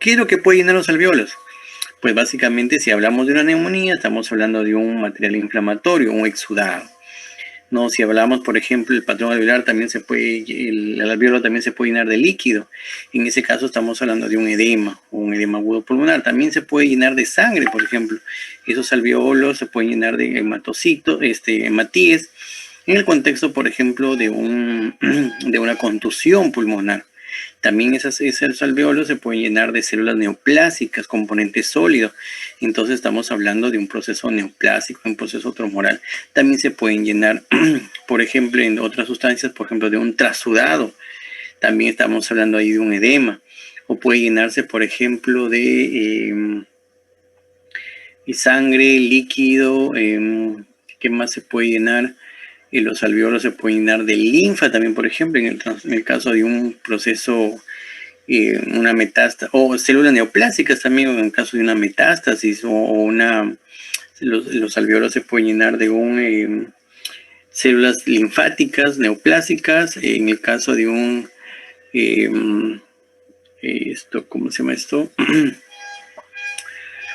¿Qué es lo que puede llenar los alveolos? Pues básicamente si hablamos de una neumonía, estamos hablando de un material inflamatorio, un exudado. No, si hablamos, por ejemplo, el patrón alveolar también el alveolo también se puede llenar de líquido. En ese caso estamos hablando de un edema, o un edema agudo pulmonar. También se puede llenar de sangre, por ejemplo. Esos alveolos se pueden llenar de hematocitos, hematíes, en el contexto, por ejemplo, de una contusión pulmonar. También esos alveolos se pueden llenar de células neoplásicas, componente sólido. Entonces estamos hablando de un proceso neoplásico, un proceso tromoral. También se pueden llenar, por ejemplo, en otras sustancias, por ejemplo, de un trasudado. También estamos hablando ahí de un edema. O puede llenarse, por ejemplo, de sangre, líquido. ¿Qué más se puede llenar? Los alveolos se pueden llenar de linfa también, por ejemplo, en el caso de un proceso, una metástasis, o células neoplásicas también, en el caso de una metástasis, los alveolos se pueden llenar de células linfáticas, neoplásicas, en el caso de ¿cómo se llama esto?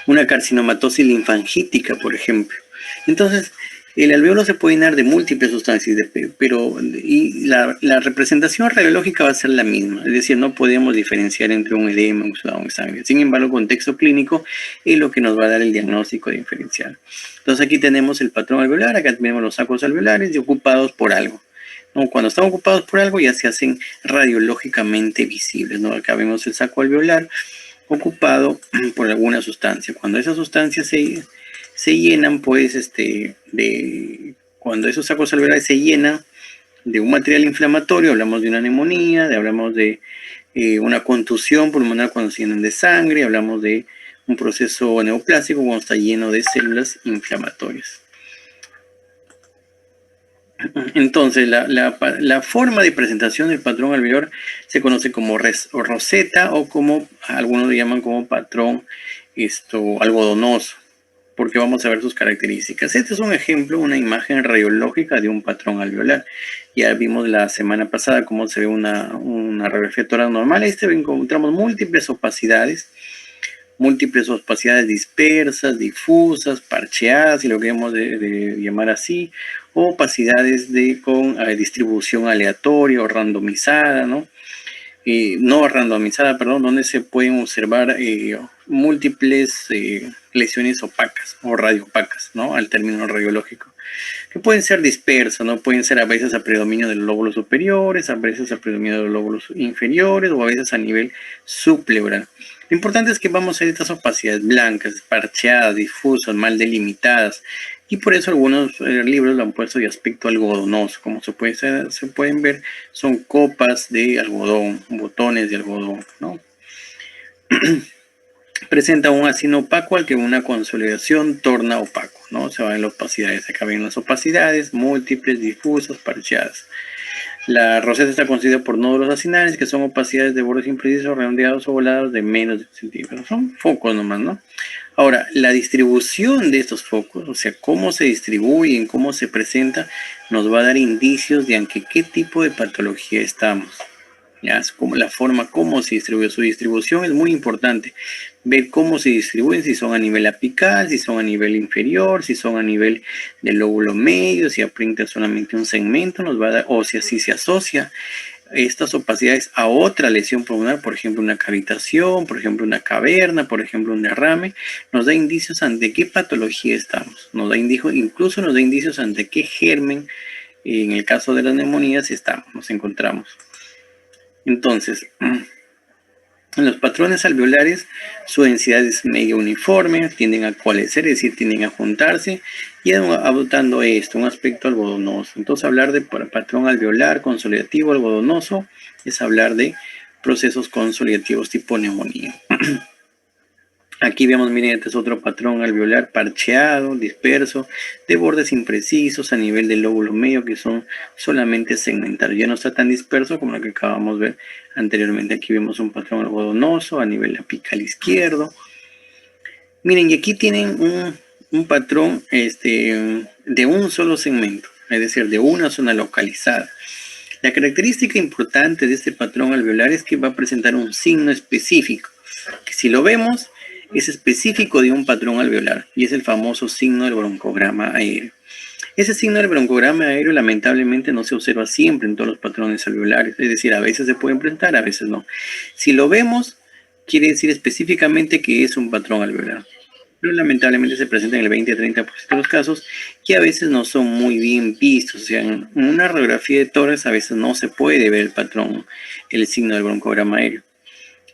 Una carcinomatosis linfangítica, por ejemplo. Entonces, el alveolo se puede llenar de múltiples sustancias, pero la representación radiológica va a ser la misma. Es decir, no podemos diferenciar entre un edema, un exudado, un sangre. Sin embargo, el contexto clínico es lo que nos va a dar el diagnóstico diferencial. Entonces, aquí tenemos el patrón alveolar, acá tenemos los sacos alveolares y ocupados por algo. ¿No? Cuando están ocupados por algo ya se hacen radiológicamente visibles, ¿no? Acá vemos el saco alveolar ocupado por alguna sustancia. Cuando esas sustancias se llenan, pues, cuando esos sacos alveolares se llenan de un material inflamatorio, hablamos de una neumonía, hablamos de una contusión pulmonar cuando se llenan de sangre, hablamos de un proceso neoplásico cuando está lleno de células inflamatorias. Entonces, la forma de presentación del patrón alveolar se conoce como roseta o como algunos lo llaman como patrón algodonoso, porque vamos a ver sus características. Este es un ejemplo, una imagen radiológica de un patrón alveolar. Ya vimos la semana pasada cómo se ve una radiografía torácica normal. Encontramos múltiples opacidades dispersas, difusas, parcheadas, si lo queremos de llamar así, o opacidades con distribución aleatoria o randomizada, ¿no? No randomizada, perdón, donde se pueden observar múltiples lesiones opacas o radioopacas, ¿no? Al término radiológico, que pueden ser dispersas, ¿no? Pueden ser a veces a predominio de los lóbulos superiores, a veces a predominio de los lóbulos inferiores o a veces a nivel subpleural. Lo importante es que vamos a ver estas opacidades blancas, parcheadas, difusas, mal delimitadas, y por eso algunos libros lo han puesto de aspecto algodonoso. Como se pueden ver, son copas de algodón, botones de algodón, ¿no? Presenta un ácido opaco al que una consolidación torna opaco, ¿no? Se van las opacidades. Acá ven las opacidades múltiples, difusas, parcheadas. La roseta está constituida por nódulos acinales, que son opacidades de bordes imprecisos, redondeados o volados de menos de 1 centímetro. Son focos nomás, ¿no? Ahora, la distribución de estos focos, o sea, cómo se distribuyen, cómo se presenta, nos va a dar indicios de ante qué tipo de patología estamos. ¿Ya? Es como la forma, cómo se distribuye. Su distribución es muy importante. Ver cómo se distribuyen, si son a nivel apical, si son a nivel inferior, si son a nivel del lóbulo medio, si apunta solamente un segmento, nos va a dar, o si así se asocia estas opacidades a otra lesión pulmonar, por ejemplo una cavitación, por ejemplo una caverna, por ejemplo un derrame, nos da indicios ante qué patología estamos, incluso nos da indicios ante qué germen, en el caso de las neumonías, nos encontramos. Entonces, en los patrones alveolares, su densidad es medio uniforme, tienden a coalescer, es decir, tienden a juntarse y adoptando un aspecto algodonoso. Entonces, hablar de patrón alveolar consolidativo algodonoso es hablar de procesos consolidativos tipo neumonía. Aquí vemos, miren, este es otro patrón alveolar parcheado, disperso, de bordes imprecisos a nivel del lóbulo medio que son solamente segmentarios. Ya no está tan disperso como lo que acabamos de ver anteriormente. Aquí vemos un patrón algodonoso a nivel apical izquierdo. Miren, y aquí tienen un patrón de un solo segmento, es decir, de una zona localizada. La característica importante de este patrón alveolar es que va a presentar un signo específico. que si lo vemos es específico de un patrón alveolar y es el famoso signo del broncograma aéreo. Ese signo del broncograma aéreo lamentablemente no se observa siempre en todos los patrones alveolares, es decir, a veces se pueden presentar, a veces no. Si lo vemos, quiere decir específicamente que es un patrón alveolar. Pero lamentablemente se presenta en el 20-30% de los casos que a veces no son muy bien vistos. O sea, en una radiografía de tórax a veces no se puede ver el patrón, el signo del broncograma aéreo.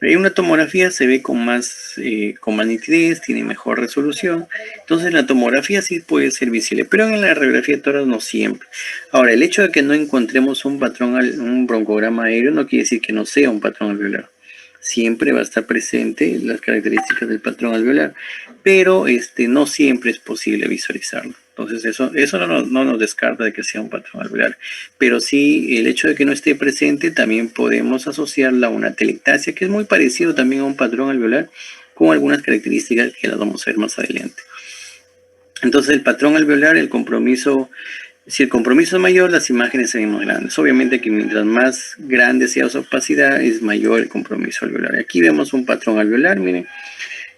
En una tomografía se ve con más nitidez, tiene mejor resolución. Entonces la tomografía sí puede ser visible, pero en la radiografía de tórax no siempre. Ahora, el hecho de que no encontremos un patrón, un broncograma aéreo, no quiere decir que no sea un patrón alveolar. Siempre va a estar presente las características del patrón alveolar, pero no siempre es posible visualizarlo. Entonces eso no nos descarta de que sea un patrón alveolar, pero sí el hecho de que no esté presente también podemos asociarla a una telectasia, que es muy parecido también a un patrón alveolar, con algunas características que las vamos a ver más adelante. Entonces el patrón alveolar, el compromiso, si el compromiso es mayor, las imágenes se ven más grandes. Obviamente que mientras más grande sea su opacidad, es mayor el compromiso alveolar. Aquí vemos un patrón alveolar, miren.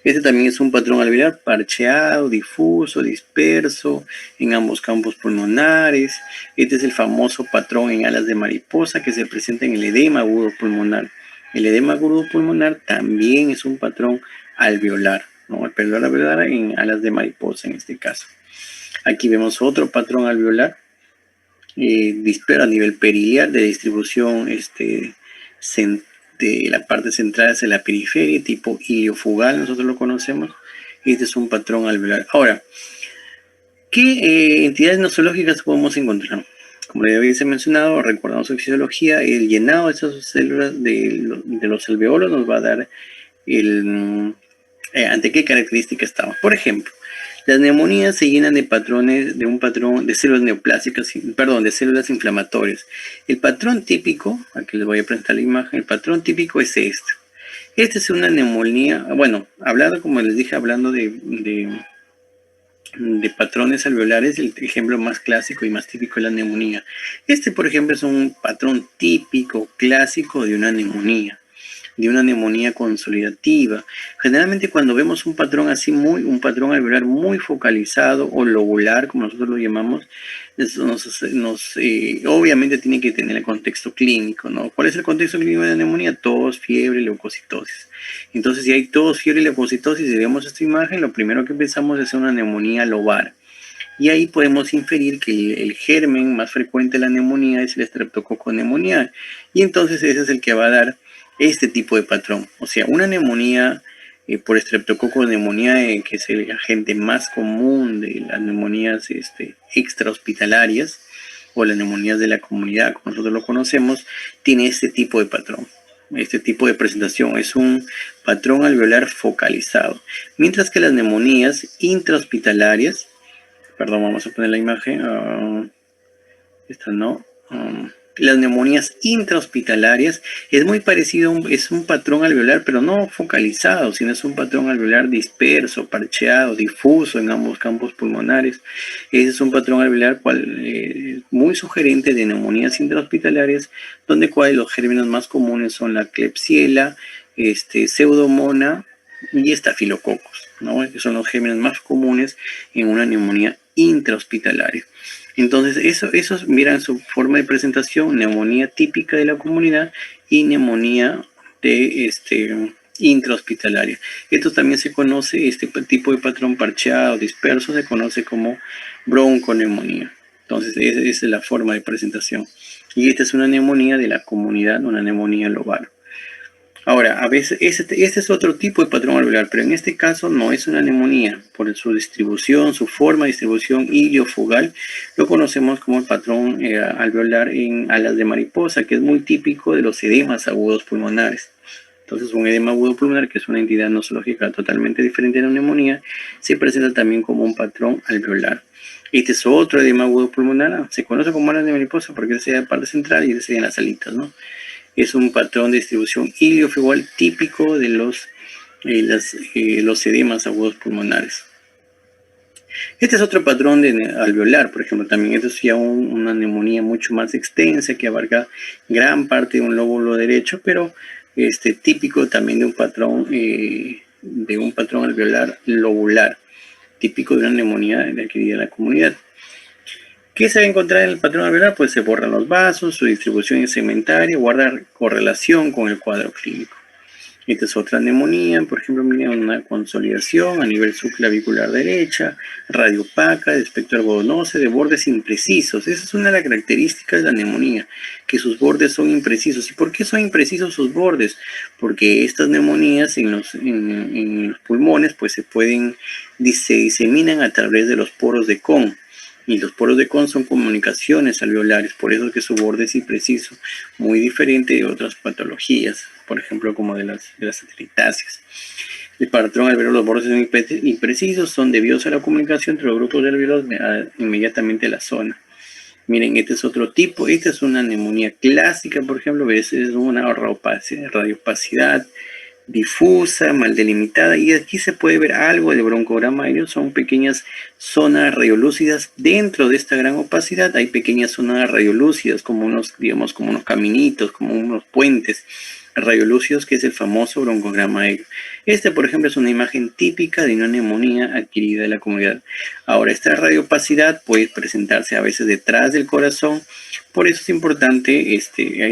Este también es un patrón alveolar parcheado, difuso, disperso en ambos campos pulmonares. Este es el famoso patrón en alas de mariposa que se presenta en el edema agudo pulmonar. El edema agudo pulmonar también es un patrón alveolar, ¿no? El patrón alveolar en alas de mariposa en este caso. Aquí vemos otro patrón alveolar dispero a nivel periliar de distribución de la parte central hacia la periferia, tipo iliofugal, nosotros lo conocemos. Este es un patrón alveolar. Ahora, ¿qué entidades nosológicas podemos encontrar? Como ya habéis mencionado, recordamos su fisiología, el llenado de esas células de los alveolos nos va a dar ante qué característica estamos. Por ejemplo, las neumonías se llenan de patrones, de un patrón de células neoplásicas, de células inflamatorias. El patrón típico, aquí les voy a presentar la imagen, el patrón típico es este. Esta es una neumonía, bueno, como les dije, hablando de patrones alveolares, el ejemplo más clásico y más típico es la neumonía. Por ejemplo, es un patrón típico, clásico de una neumonía consolidativa. Generalmente cuando vemos un patrón así, un patrón alveolar muy focalizado o lobular, como nosotros lo llamamos, obviamente tiene que tener el contexto clínico, ¿no? ¿Cuál es el contexto clínico de la neumonía? Tos, fiebre, leucocitosis. Entonces, si hay tos, fiebre y leucocitosis y vemos esta imagen, lo primero que pensamos es una neumonía lobar. Y ahí podemos inferir que el germen más frecuente de la neumonía es el Streptococcus pneumoniae. Y entonces ese es el que va a dar este tipo de patrón. O sea, una neumonía por Streptococcus pneumoniae, que es el agente más común de las neumonías extrahospitalarias o las neumonías de la comunidad, como nosotros lo conocemos, tiene este tipo de patrón. Este tipo de presentación es un patrón alveolar focalizado. Mientras que las neumonías intrahospitalarias, vamos a poner la imagen, esta no, las neumonías intrahospitalarias es muy parecido, es un patrón alveolar, pero no focalizado, sino es un patrón alveolar disperso, parcheado, difuso en ambos campos pulmonares. Ese es un patrón alveolar muy sugerente de neumonías intrahospitalarias, donde los gérmenes más comunes son la Klebsiella, Pseudomonas y Staphylococcus, ¿no? Que son los gérmenes más comunes en una neumonía intrahospitalaria. Entonces, eso miran su forma de presentación: neumonía típica de la comunidad y neumonía intrahospitalaria. Esto también se conoce, este tipo de patrón parcheado, disperso, se conoce como bronconeumonía. Entonces, esa es la forma de presentación. Y esta es una neumonía de la comunidad, una neumonía lobar. Ahora, a veces este es otro tipo de patrón alveolar, pero en este caso no es una neumonía. Por su distribución, su forma de distribución iliofugal, lo conocemos como el patrón alveolar en alas de mariposa, que es muy típico de los edemas agudos pulmonares. Entonces, un edema agudo pulmonar, que es una entidad nosológica totalmente diferente de la neumonía, se presenta también como un patrón alveolar. Este es otro edema agudo pulmonar, se conoce como alas de mariposa porque es la parte central y es en las alitas, ¿no? Es un patrón de distribución iliofugal típico de los edemas agudos pulmonares. Este es otro patrón alveolar, por ejemplo, también esto es ya una neumonía mucho más extensa que abarca gran parte de un lóbulo derecho, pero típico también de un patrón alveolar lobular, típico de una neumonía adquirida en la comunidad. ¿Qué se va a encontrar en el patrón alveolar? Pues se borran los vasos, su distribución es segmentaria, guarda correlación con el cuadro clínico. Esta es otra neumonía, por ejemplo, miren una consolidación a nivel subclavicular derecha, radiopaca, de espectro algodonoso, de bordes imprecisos. Esa es una de las características de la neumonía, que sus bordes son imprecisos. ¿Y por qué son imprecisos sus bordes? Porque estas neumonías en los pulmones pues se diseminan a través de los poros de Kohn. Y los poros de Kohn son comunicaciones alveolares, por eso es que su borde es impreciso, muy diferente de otras patologías, por ejemplo, como de las satelitáceas. El patrón alveolar, los bordes son imprecisos, son debidos a la comunicación entre los grupos de alveolos inmediatamente a la zona. Miren, este es otro tipo, esta es una neumonía clásica, por ejemplo, es una radiopacidad difusa, mal delimitada, y aquí se puede ver algo de broncograma aéreo. Son pequeñas zonas radiolúcidas dentro de esta gran opacidad. Hay pequeñas zonas radiolúcidas como unos, digamos, como unos caminitos, como unos puentes radiolúcidos, que es el famoso broncograma aéreo. Por ejemplo, es una imagen típica de una neumonía adquirida en la comunidad. Ahora, esta radiopacidad puede presentarse a veces detrás del corazón. Por eso es importante,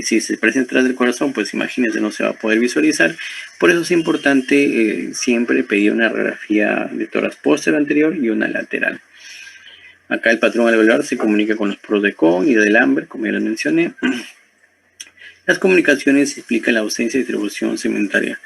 si se presenta detrás del corazón, pues imagínense, no se va a poder visualizar. Por eso es importante siempre pedir una radiografía de tórax posterior anterior y una lateral. Acá el patrón alveolar se comunica con los poros de Kohn y de Lambert, como ya les mencioné. Las comunicaciones explican la ausencia de distribución segmentaria.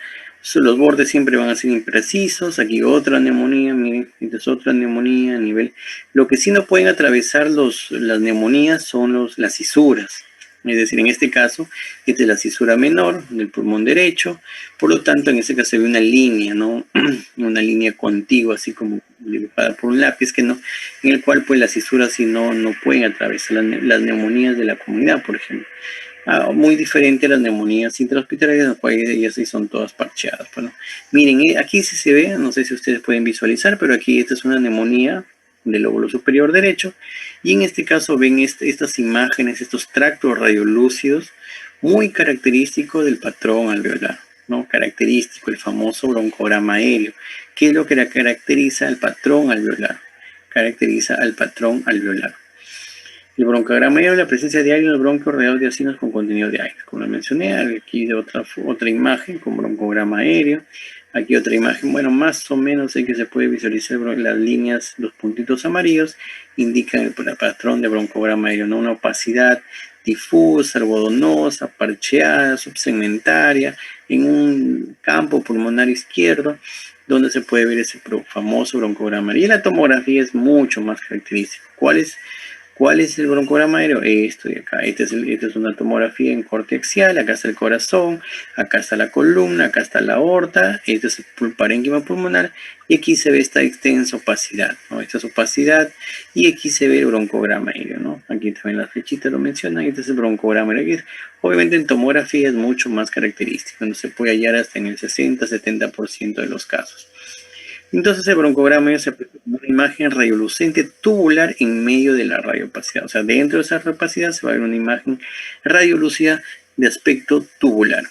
Los bordes siempre van a ser imprecisos. Aquí otra neumonía, miren, esta es otra neumonía a nivel. Lo que sí no pueden atravesar las neumonías son las cisuras. Es decir, en este caso, esta es la cisura menor del pulmón derecho. Por lo tanto, en este caso se ve una línea, ¿no? Una línea contigua, así como dibujada por un lápiz, en el cual pues las cisuras sí no pueden atravesar las neumonías de la comunidad, por ejemplo. Muy diferente a las neumonías intrahospitalarias, las cuales ellas sí son todas parcheadas. Bueno, miren, aquí sí se ve, no sé si ustedes pueden visualizar, pero aquí esta es una neumonía del lóbulo superior derecho, y en este caso ven estas imágenes, estos tractos radiolúcidos, muy característicos del patrón alveolar, ¿no? Característico, el famoso broncograma aéreo. ¿Qué es lo que caracteriza al patrón alveolar? Caracteriza al patrón alveolar. El broncograma aéreo es la presencia de aire en los bronquios rodeados de acinos con contenido de aire. Como lo mencioné, aquí de otra imagen con broncograma aéreo. Aquí otra imagen, bueno, más o menos que se puede visualizar las líneas, los puntitos amarillos, indican el patrón de broncograma aéreo, ¿no? Una opacidad difusa, algodonosa, parcheada, subsegmentaria, en un campo pulmonar izquierdo, donde se puede ver ese famoso broncograma aéreo. Y la tomografía es mucho más característica. ¿Cuál es el broncograma aéreo? Esto de acá. Esta es una tomografía en corte axial. Acá está el corazón, acá está la columna, acá está la aorta. Este es el parénquima pulmonar. Y aquí se ve esta extensa opacidad, ¿no? Esta es opacidad. Y aquí se ve el broncograma aéreo, ¿no? Aquí también las flechitas lo mencionan. Este es el broncograma aéreo. Obviamente en tomografía es mucho más característico. No se puede hallar hasta en el 60-70% de los casos. Entonces el broncograma se presenta una imagen radiolucente tubular en medio de la radiopacidad. O sea, dentro de esa radiopacidad se va a ver una imagen radiolúcida de aspecto tubular.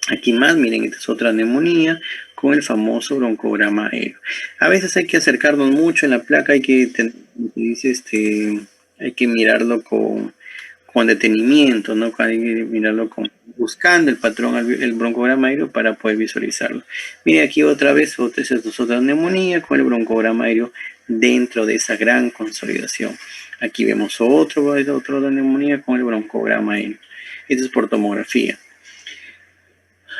Aquí más, miren, esta es otra neumonía con el famoso broncograma aéreo. A veces hay que acercarnos mucho en la placa, hay que mirarlo con detenimiento, ¿no? Hay que mirarlo buscando el patrón, el broncograma aéreo para poder visualizarlo. Mire aquí otra vez, esta es otra neumonía con el broncograma aéreo dentro de esa gran consolidación. Aquí vemos otra neumonía con el broncograma aéreo. Esto es por tomografía.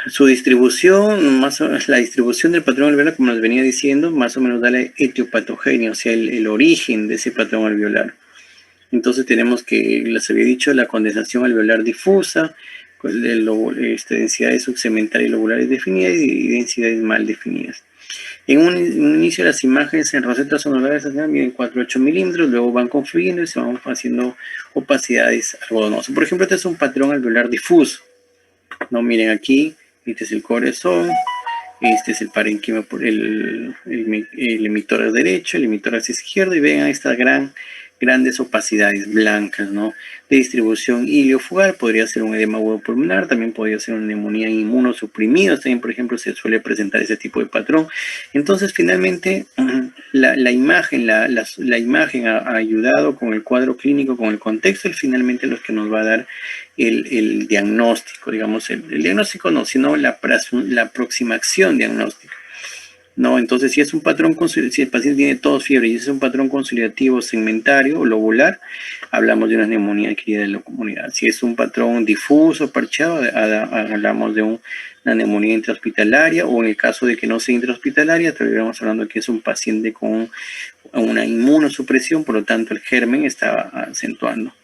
Su distribución, la distribución del patrón alveolar, como les venía diciendo, más o menos da la etiopatogenia, o sea, el origen de ese patrón alveolar. Entonces tenemos que, les había dicho, la condensación alveolar difusa, densidades subsegmentarias y lobulares definidas y densidades mal definidas. En un inicio las imágenes en rosetas sonolares miden 4-8 milímetros, luego van confluyendo y se van haciendo opacidades algodonosas. Por ejemplo, este es un patrón alveolar difuso. ¿No? Miren aquí, este es el corazón, este es el parénquima, el emitórax derecho, el emitórax izquierdo, y vean esta gran grandes opacidades blancas, ¿no? De distribución iliofugal, podría ser un edema agudo pulmonar, también podría ser una neumonía inmunosuprimida, también por ejemplo se suele presentar ese tipo de patrón. Entonces finalmente la imagen ha ayudado con el cuadro clínico, con el contexto, y finalmente lo que nos va a dar el diagnóstico, digamos, el diagnóstico no, sino la aproximación diagnóstica. No, entonces si es un patrón, si el paciente tiene tos, fiebre y es un patrón consolidativo segmentario o lobular, hablamos de una neumonía adquirida en la comunidad. Si es un patrón difuso, parcheado, hablamos de una neumonía intrahospitalaria, o en el caso de que no sea intrahospitalaria, estaríamos hablando de que es un paciente con una inmunosupresión, por lo tanto el germen está acentuando.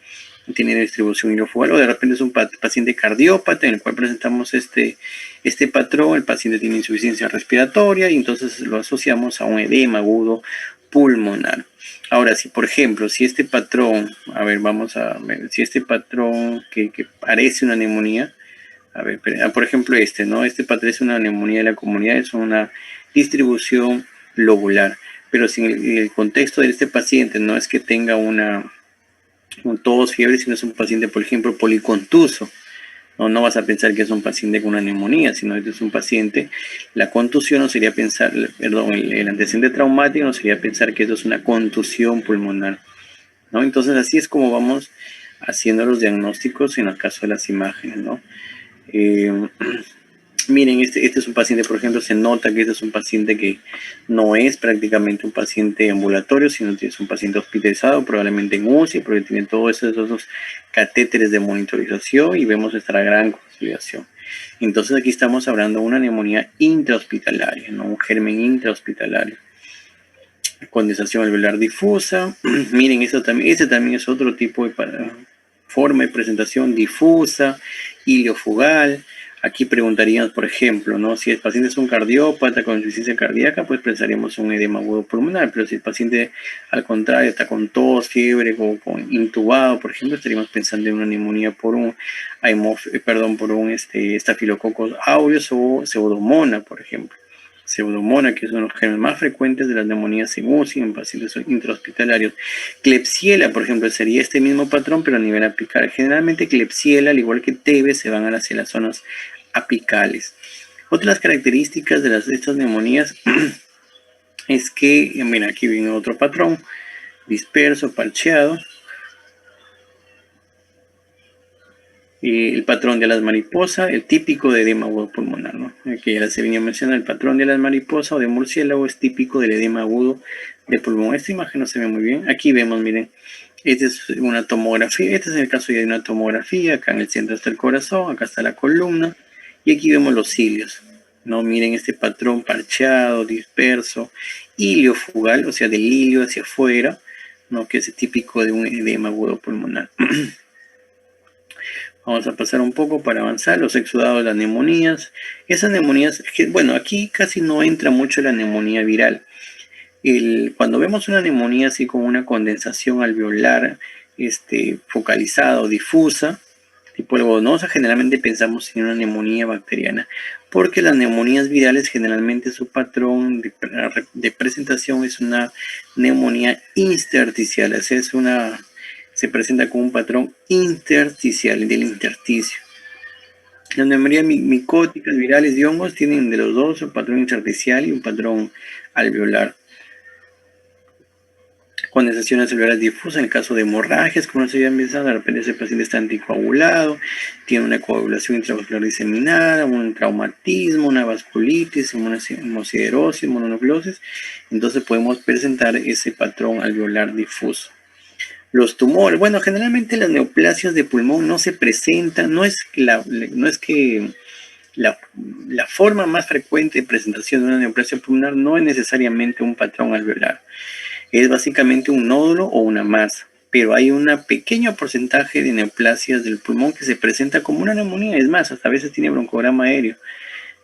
Tiene distribución iliofugal, o de repente es un paciente cardiópata en el cual presentamos este patrón, el paciente tiene insuficiencia respiratoria y entonces lo asociamos a un edema agudo pulmonar. Ahora, si por ejemplo, si este patrón, a ver, vamos a ver, si este patrón que parece una neumonía, a ver, por ejemplo ¿no? Este patrón es una neumonía de la comunidad, es una distribución lobular, pero si en el contexto de este paciente no es que tenga un tos, fiebre, sino es un paciente, por ejemplo, policontuso. No vas a pensar que es un paciente con una neumonía, sino que es un paciente, la contusión no sería pensar, perdón, el antecedente traumático no sería pensar que esto es una contusión pulmonar, ¿no? Entonces así es como vamos haciendo los diagnósticos en el caso de las imágenes, ¿no? Miren, este es un paciente, por ejemplo, se nota que este es un paciente que no es prácticamente un paciente ambulatorio, sino que es un paciente hospitalizado, probablemente en UCI, porque tiene todos esos catéteres de monitorización y vemos esta gran consolidación. Entonces aquí estamos hablando de una neumonía intrahospitalaria, ¿no? Un germen intrahospitalario. Condensación alveolar difusa. Miren, este también es otro tipo de forma de presentación difusa, iliofugal. Aquí preguntaríamos, por ejemplo, ¿no? Si el paciente es un cardiópata con insuficiencia cardíaca, pues pensaríamos un edema agudo pulmonar, pero si el paciente, al contrario, está con tos, fiebre, o con intubado, por ejemplo, estaríamos pensando en una neumonía por un Staphylococcus aureus o pseudomonas, por ejemplo. Pseudomonas, que son los gérmenes más frecuentes de las neumonías en UCI en pacientes intrahospitalarios. Klebsiella, por ejemplo, sería este mismo patrón, pero a nivel apical. Generalmente Klebsiella, al igual que TB, se van hacia las zonas apicales. Otras características de estas neumonías es que, mira, aquí viene otro patrón, disperso, parcheado. El patrón de las mariposas, el típico de edema agudo pulmonar, ¿no? Aquí ya se venía mencionando, el patrón de las mariposas o de murciélago es típico del edema agudo de pulmón. Esta imagen no se ve muy bien. Aquí vemos, miren, esta es una tomografía, este es el caso de una tomografía, acá en el centro está el corazón, acá está la columna, y aquí vemos los cilios, ¿no? Miren este patrón parcheado, disperso, iliofugal, o sea, del ilio hacia afuera, ¿no? Que es típico de un edema agudo pulmonar. Vamos a pasar un poco para avanzar, los exudados de las neumonías. Esas neumonías, bueno, aquí casi no entra mucho la neumonía viral. Cuando vemos una neumonía así como una condensación alveolar focalizada o difusa, tipo algodonosa, generalmente pensamos en una neumonía bacteriana, porque las neumonías virales generalmente su patrón de presentación es una neumonía intersticial, se presenta con un patrón intersticial, del intersticio. Las neumonías micóticas virales de hongos tienen de los dos un patrón intersticial y un patrón alveolar. Condensaciones alveolares difusas en el caso de hemorragias, como se había empezado, de repente ese paciente está anticoagulado, tiene una coagulación intravascular diseminada, un traumatismo, una vasculitis, una hemosiderosis, mononucleosis, entonces podemos presentar ese patrón alveolar difuso. Los tumores, bueno, generalmente las neoplasias de pulmón no se presentan, no es que la forma más frecuente de presentación de una neoplasia pulmonar no es necesariamente un patrón alveolar, es básicamente un nódulo o una masa, pero hay un pequeño porcentaje de neoplasias del pulmón que se presenta como una neumonía, es más, hasta a veces tiene broncograma aéreo.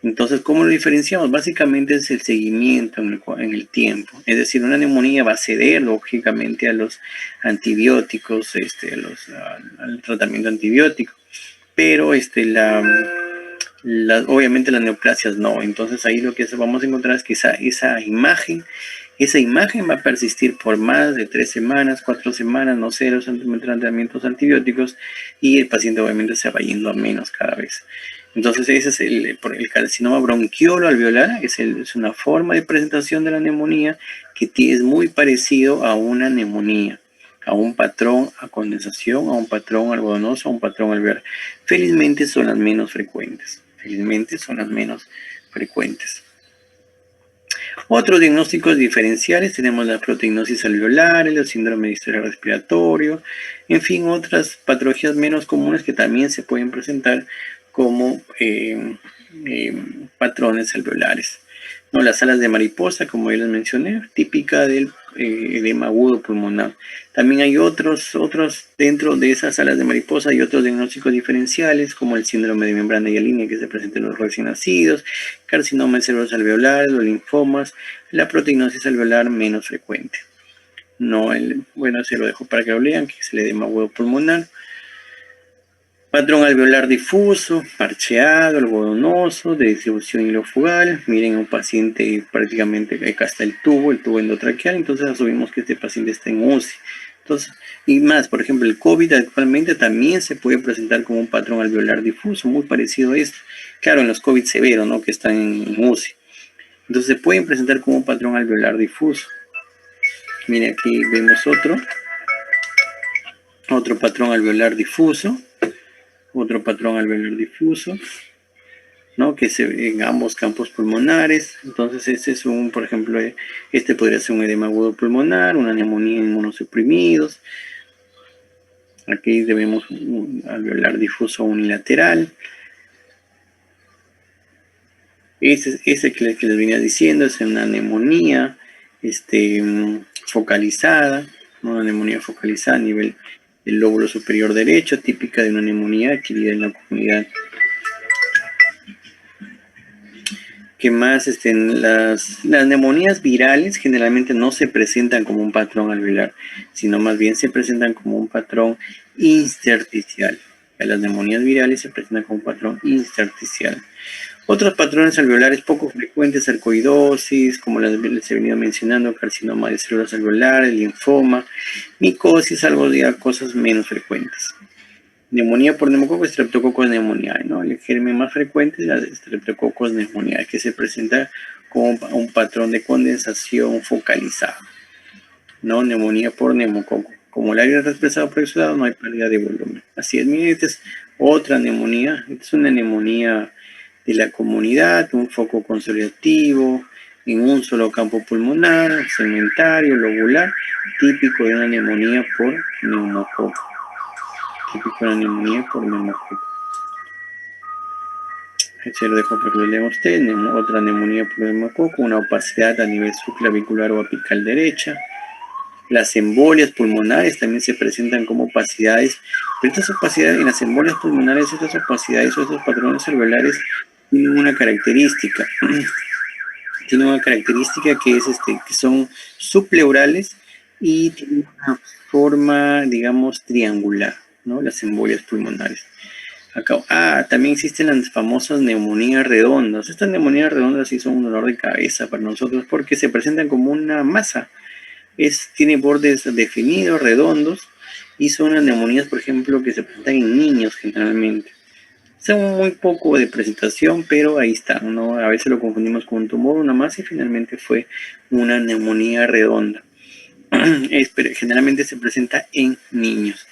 Entonces, ¿cómo lo diferenciamos? Básicamente es el seguimiento en el tiempo. Es decir, una neumonía va a ceder lógicamente a los antibióticos, al tratamiento antibiótico. Pero Obviamente las neoplasias no. Entonces ahí lo que vamos a encontrar es que esa imagen va a persistir por más de 3 semanas, 4 semanas, no sé, los tratamientos antibióticos, y el paciente obviamente se va yendo a menos cada vez. Entonces ese es el carcinoma bronquiolo alveolar, es una forma de presentación de la neumonía que es muy parecido a una neumonía, a un patrón a condensación, a un patrón algodonoso, a un patrón alveolar. Felizmente son las menos frecuentes. Otros diagnósticos diferenciales tenemos la proteinosis alveolar, el síndrome de distrés respiratorio, en fin, otras patologías menos comunes que también se pueden presentar como patrones alveolares. ¿No? Las alas de mariposa, como ya les mencioné, típica del edema agudo pulmonar. También hay otros dentro de esas alas de mariposa, hay otros diagnósticos diferenciales, como el síndrome de membrana hialínea que se presenta en los recién nacidos, carcinoma de cerebros alveolares, los linfomas, la proteinosis alveolar menos frecuente. Bueno, se lo dejo para que lo lean, que es el edema agudo pulmonar. Patrón alveolar difuso, parcheado, algodonoso, de distribución hilofugal. Miren, un paciente prácticamente acá está el tubo endotraqueal, entonces asumimos que este paciente está en UCI. Entonces, y más, por ejemplo, el COVID actualmente también se puede presentar como un patrón alveolar difuso, muy parecido a esto. Claro, en los COVID severos, ¿no? Que están en UCI. Entonces se pueden presentar como un patrón alveolar difuso. Miren, aquí vemos otro patrón alveolar difuso. ¿No? Que se ve en ambos campos pulmonares. Entonces este es por ejemplo, este podría ser un edema agudo pulmonar, una neumonía en inmunosuprimidos. Aquí vemos un alveolar difuso unilateral. Ese que les venía diciendo es una neumonía focalizada, ¿no? Una neumonía focalizada a nivel del lóbulo superior derecho, típica de una neumonía adquirida en la comunidad. ¿Qué más? Las neumonías virales generalmente no se presentan como un patrón alveolar, sino más bien se presentan como un patrón intersticial. Las neumonías virales se presentan como un patrón intersticial. Otros patrones alveolares poco frecuentes, sarcoidosis, como les he venido mencionando, carcinoma de células alveolares, linfoma, micosis, algo de cosas menos frecuentes. Neumonía por neumococo, Streptococcus pneumoniae, ¿no? El germen más frecuente es la Streptococcus pneumoniae, que se presenta como un patrón de condensación focalizado, ¿no? Neumonía por neumococo. Como el aire es expresado por exudado, no hay pérdida de volumen. Así es, miren, esta es otra neumonía. Esta es una neumonía de la comunidad, un foco consolidativo en un solo campo pulmonar, segmentario, lobular, típico de una neumonía por neumococo. Se lo dejo para que lo lean ustedes. Otra neumonía por neumococo, una opacidad a nivel subclavicular o apical derecha. Las embolias pulmonares también se presentan como opacidades, pero estas opacidades en las embolias pulmonares, estas opacidades o estos patrones alveolares tienen una característica. Tienen una característica que es que son subpleurales y tienen una forma, digamos, triangular, ¿no? Las embolias pulmonares. Acá, también existen las famosas neumonías redondas. Estas neumonías redondas sí son un dolor de cabeza para nosotros porque se presentan como una masa. Tiene bordes definidos, redondos, y son las neumonías, por ejemplo, que se presentan en niños generalmente. Son muy poco de presentación, pero ahí está, ¿no? A veces lo confundimos con un tumor, una masa, y finalmente fue una neumonía redonda. Generalmente se presenta en niños.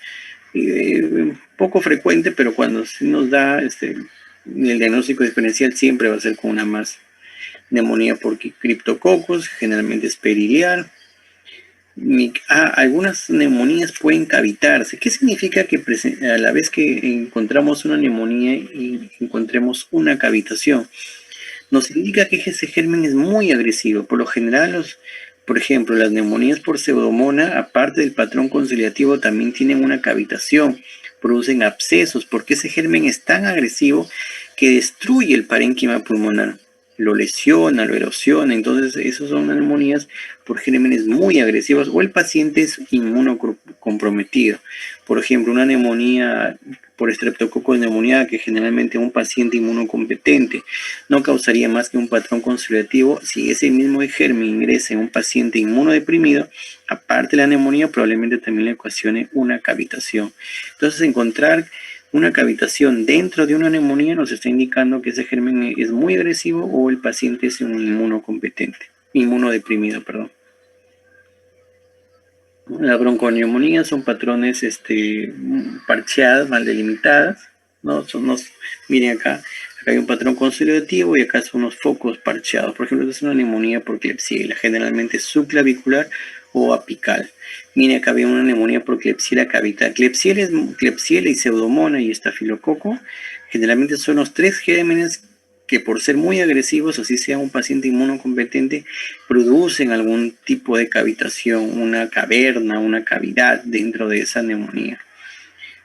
Poco frecuente, pero cuando se nos da el diagnóstico diferencial siempre va a ser con una masa. Neumonía por criptococos, generalmente es periliar. Algunas neumonías pueden cavitarse. ¿Qué significa que a la vez que encontramos una neumonía y encontremos una cavitación? Nos indica que ese germen es muy agresivo. Por lo general, por ejemplo, las neumonías por pseudomonas, aparte del patrón conciliativo, también tienen una cavitación, producen abscesos, porque ese germen es tan agresivo que destruye el parénquima pulmonar. lo lesiona, lo erosiona. Entonces, esas son neumonías por gérmenes muy agresivos o el paciente es inmunocomprometido. Por ejemplo, una neumonía por estreptococcus neumonía, que generalmente un paciente inmunocompetente no causaría más que un patrón consolidativo. Si ese mismo germen ingresa en un paciente inmunodeprimido, aparte de la neumonía, probablemente también le ocasione una cavitación. Entonces, encontrar una cavitación dentro de una neumonía nos está indicando que ese germen es muy agresivo o el paciente es un inmunodeprimido, perdón. Las bronconeumonías son patrones parcheadas, mal delimitadas, ¿no? Miren acá hay un patrón consolidativo y acá son unos focos parcheados. Por ejemplo, esta es una neumonía por Klebsiella, generalmente subclavicular o apical. Miren, acá había una neumonía por Klebsiella cavital. Klebsiella y Pseudomonas y estafilococo generalmente son los tres gérmenes que por ser muy agresivos, así sea un paciente inmunocompetente, producen algún tipo de cavitación, una caverna, una cavidad dentro de esa neumonía.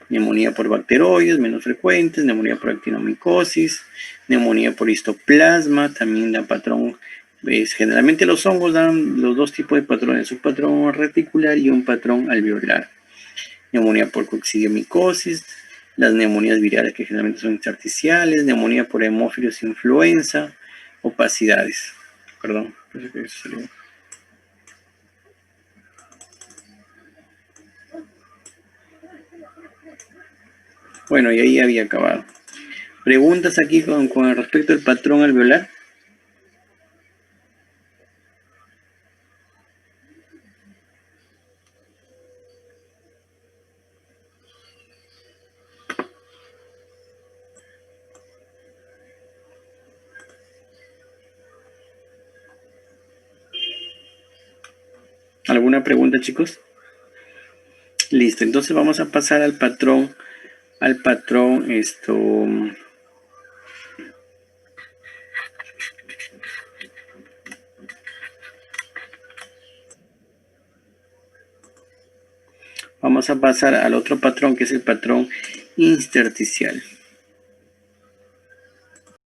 Neumonía por bacteroides, menos frecuentes, neumonía por actinomicosis, neumonía por histoplasma, también da patrón. Generalmente los hongos dan los dos tipos de patrones, un patrón reticular y un patrón alveolar. Neumonía por coccidiomicosis, las neumonías virales que generalmente son intersticiales, neumonía por hemófilos influenza, opacidades. Perdón, bueno, y ahí había acabado. ¿Preguntas aquí con respecto al patrón alveolar? ¿Alguna pregunta, chicos? Listo, entonces vamos a pasar al patrón, vamos a pasar al otro patrón que es el patrón intersticial.